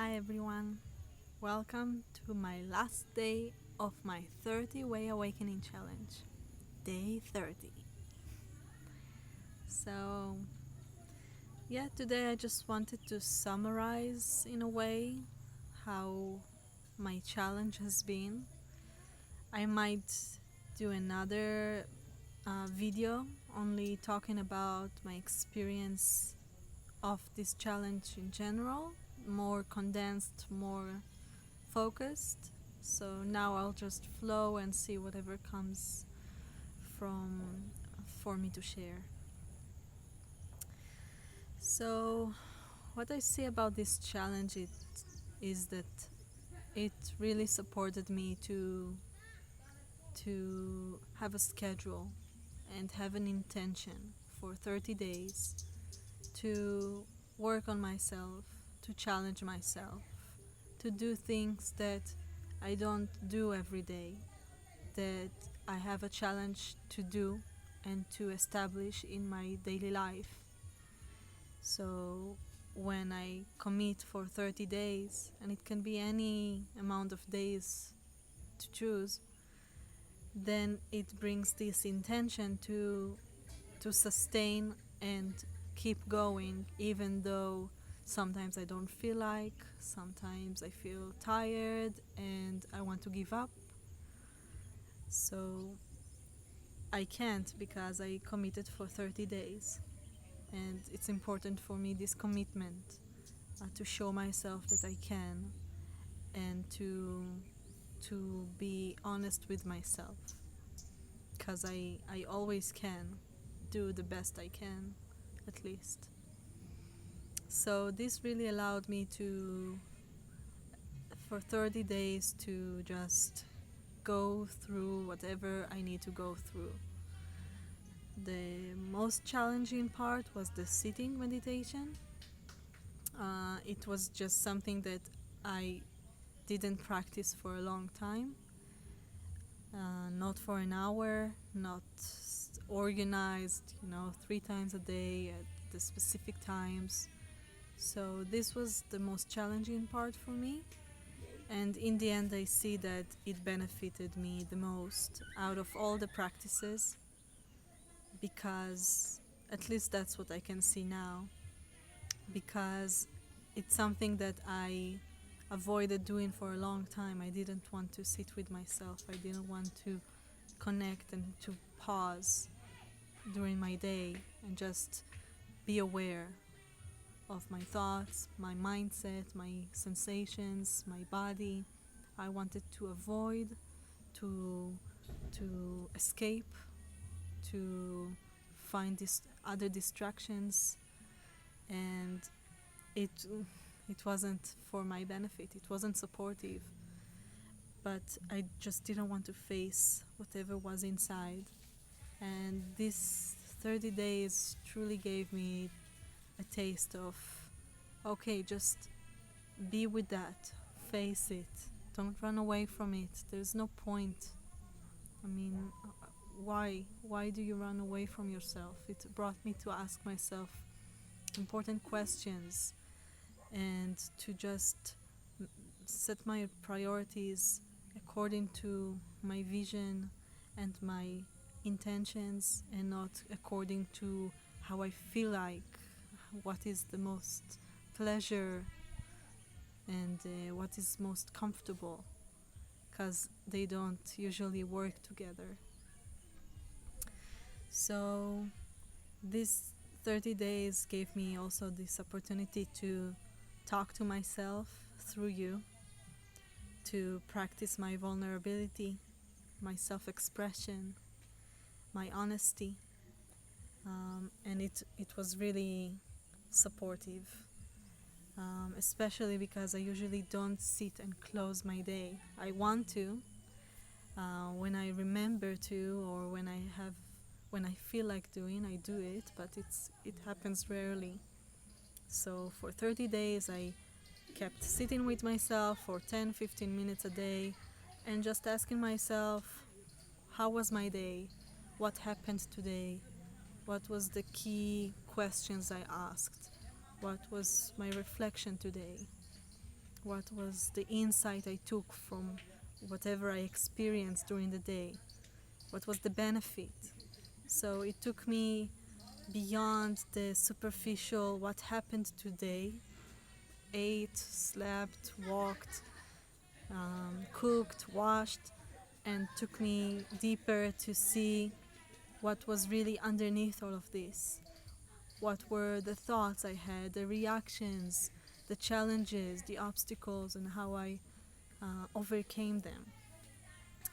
Hi everyone, welcome to my last day of my 30 Way Awakening Challenge, day 30. So, today I just wanted to summarize in a way how my challenge has been. I might do another video only talking about my experience of this challenge in general, more condensed, more focused. So now I'll just flow and see whatever comes from for me to share. So what I see about this challenge is that it really supported me to have a schedule and have an intention for 30 days to work on myself, to challenge myself, to do things that I don't do every day, that I have a challenge to do and to establish in my daily life. So when I commit for 30 days, and it can be any amount of days to choose, then it brings this intention to sustain and keep going, even though sometimes I don't feel like, sometimes I feel tired and I want to give up. So I can't, because I committed for 30 days. And it's important for me, this commitment, to show myself that I can, and to be honest with myself, because I always can do the best I can, at least. So this really allowed me to, for 30 days, to just go through whatever I need to go through. The most challenging part was the sitting meditation. It was just something that I didn't practice for a long time. Not for an hour, not organized, 3 times a day at the specific times. So this was the most challenging part for me. And in the end, I see that it benefited me the most out of all the practices, because at least that's what I can see now, because it's something that I avoided doing for a long time. I didn't want to sit with myself. I didn't want to connect and to pause during my day and just be aware of my thoughts, my mindset, my sensations, my body. I wanted to avoid, to escape, to find other distractions, and it wasn't for my benefit. It wasn't supportive, but I just didn't want to face whatever was inside. And these 30 days truly gave me a taste of, okay, just be with that, face it, don't run away from it. There's no point. I mean, why do you run away from yourself? It brought me to ask myself important questions, and to just set my priorities according to my vision and my intentions, and not according to how I feel like, what is the most pleasure, and what is most comfortable, because they don't usually work together. So these 30 days gave me also this opportunity to talk to myself through you, to practice my vulnerability, my self-expression, my honesty, and it was really supportive, especially because I usually don't sit and close my day. I want to, when I remember to, or when I feel like doing, I do it, but it happens rarely. So for 30 days I kept sitting with myself for 10-15 minutes a day, and just asking myself, how was my day? What happened today? What was the key questions I asked? What was my reflection today? what was the insight I took from whatever I experienced during the day, what was the benefit. So it took me beyond the superficial, what happened today, ate, slept, walked, cooked, washed, and took me deeper to see what was really underneath all of this. What were the thoughts I had, the reactions, the challenges, the obstacles, and how I overcame them.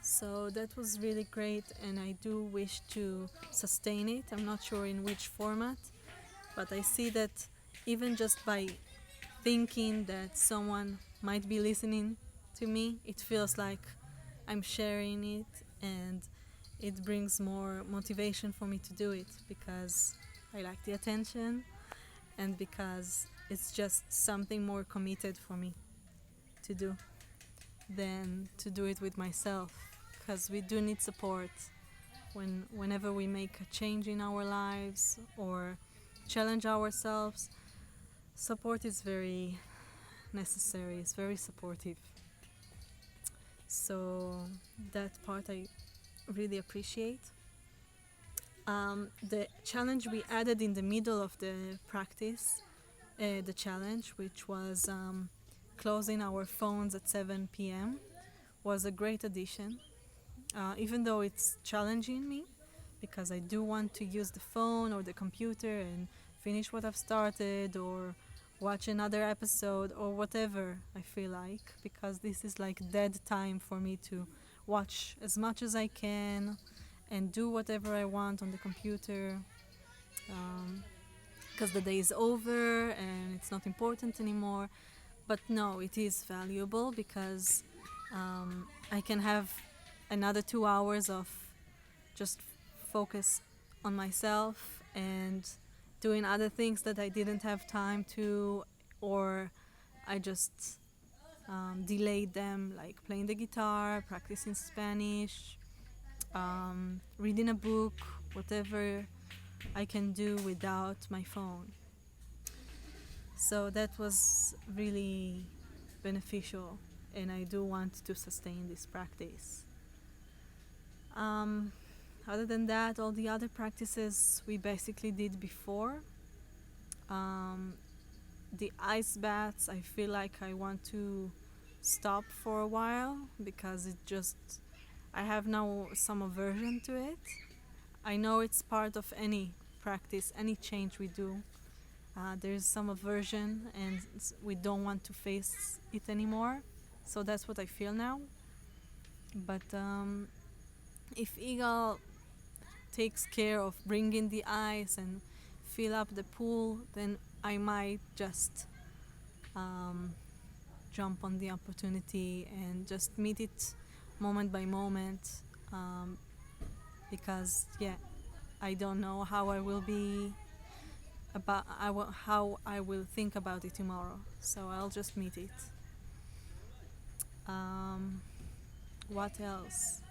So that was really great, and I do wish to sustain it. I'm not sure in which format, but I see that even just by thinking that someone might be listening to me, it feels like I'm sharing it, and it brings more motivation for me to do it, because I like the attention and because it's just something more committed for me to do than to do it with myself, because we do need support whenever we make a change in our lives or challenge ourselves. Support is very necessary, it's very supportive. So that part I really appreciate. The challenge we added in the middle of the practice, the challenge, which was closing our phones at 7 p.m., was a great addition. Even though it's challenging me, because I do want to use the phone or the computer and finish what I've started, or watch another episode, or whatever I feel like, because this is like dead time for me to watch as much as I can and do whatever I want on the computer, because the day is over and it's not important anymore. But no, it is valuable, because I can have another 2 hours of just focus on myself and doing other things that I didn't have time to, or I just delayed them, like playing the guitar, practicing Spanish, reading a book, whatever I can do without my phone. So that was really beneficial, and I do want to sustain this practice. Other than that, all the other practices we basically did before. The ice baths, I feel like I want to stop for a while, because I have now some aversion to it. I know it's part of any practice, any change we do. There's some aversion, and we don't want to face it anymore. So that's what I feel now. But if Igal takes care of bringing the ice and fill up the pool, then I might just jump on the opportunity and just meet it moment by moment, because I don't know how I will be how I will think about it tomorrow, so I'll just meet it. What else?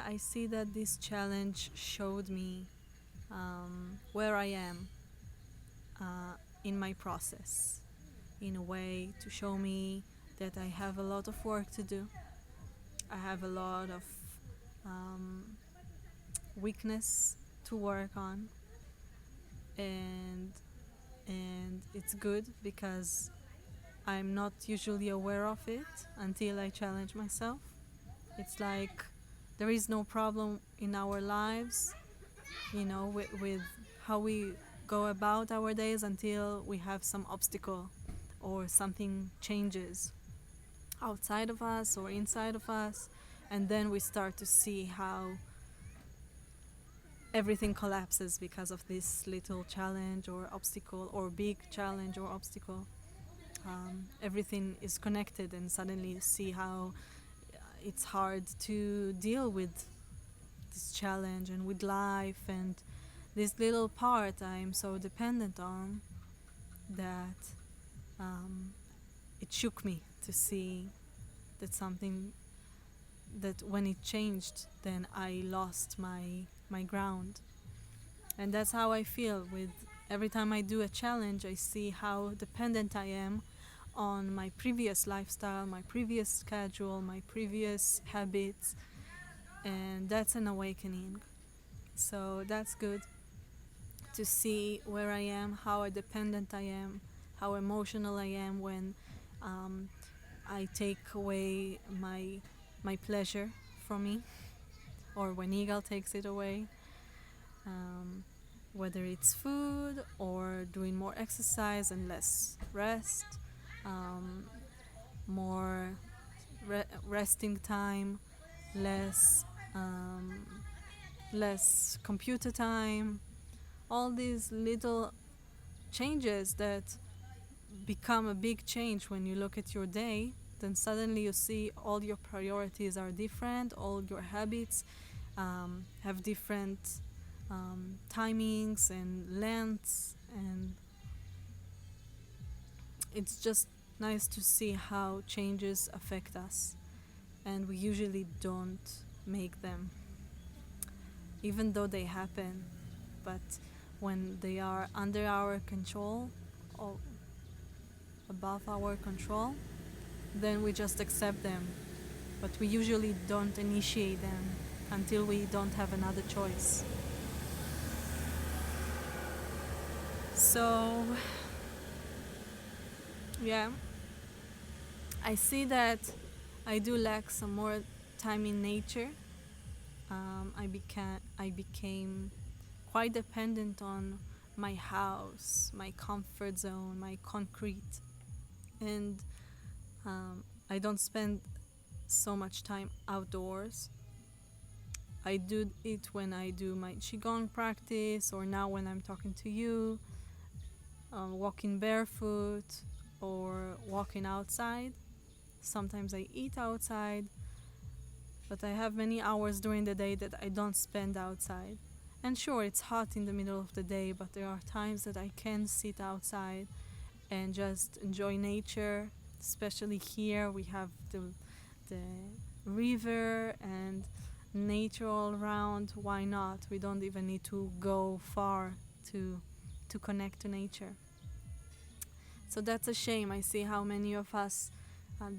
I see that this challenge showed me where I am in my process, in a way to show me that I have a lot of work to do. I have a lot of weakness to work on, and it's good, because I'm not usually aware of it until I challenge myself. It's like there is no problem in our lives, with how we go about our days, until we have some obstacle or something changes outside of us or inside of us, and then we start to see how everything collapses because of this little challenge or obstacle, or big challenge or obstacle. Everything is connected, and suddenly you see how it's hard to deal with this challenge and with life, and this little part I'm so dependent on, that it shook me to see that something, that when it changed, then I lost my my ground. And that's how I feel with every time I do a challenge. I see how dependent I am on my previous lifestyle, my previous schedule, my previous habits, and that's an awakening. So that's good to see where I am, how dependent I am, how emotional I am when I take away my pleasure from me, or when Eagle takes it away. Whether it's food or doing more exercise and less rest, more resting time, less less computer time, all these little changes that become a big change when you look at your day. Then suddenly you see all your priorities are different, all your habits have different timings and lengths, and it's just nice to see how changes affect us, and we usually don't make them, even though they happen. But when they are under our control or above our control, then we just accept them. But we usually don't initiate them until we don't have another choice. So, yeah, I see that I do lack some more time in nature. I became quite dependent on my house, my comfort zone, my concrete, and I don't spend so much time outdoors. I do it when I do my Qigong practice, or now when I'm talking to you, walking barefoot or walking outside. Sometimes I eat outside, but I have many hours during the day that I don't spend outside. And sure, it's hot in the middle of the day, but there are times that I can sit outside and just enjoy nature. Especially here, we have the river and nature all around. Why not? We don't even need to go far to connect to nature. So that's a shame. I see how many of us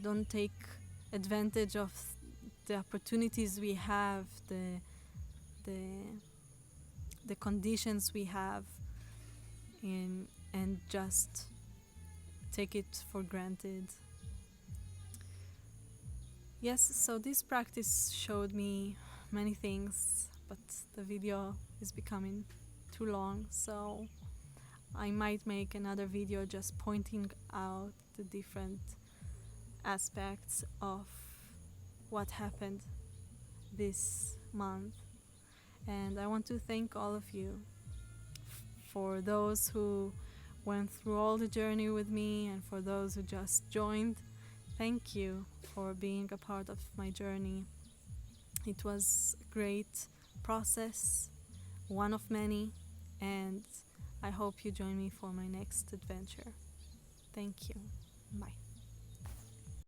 don't take advantage of the opportunities we have, the conditions we have, and just take it for granted. Yes, so this practice showed me many things, but the video is becoming too long, so I might make another video just pointing out the different aspects of what happened this month. And I want to thank all of you for those who went through all the journey with me, and for those who just joined. Thank you for being a part of my journey. It was a great process, one of many, and I hope you join me for my next adventure. Thank you. Bye.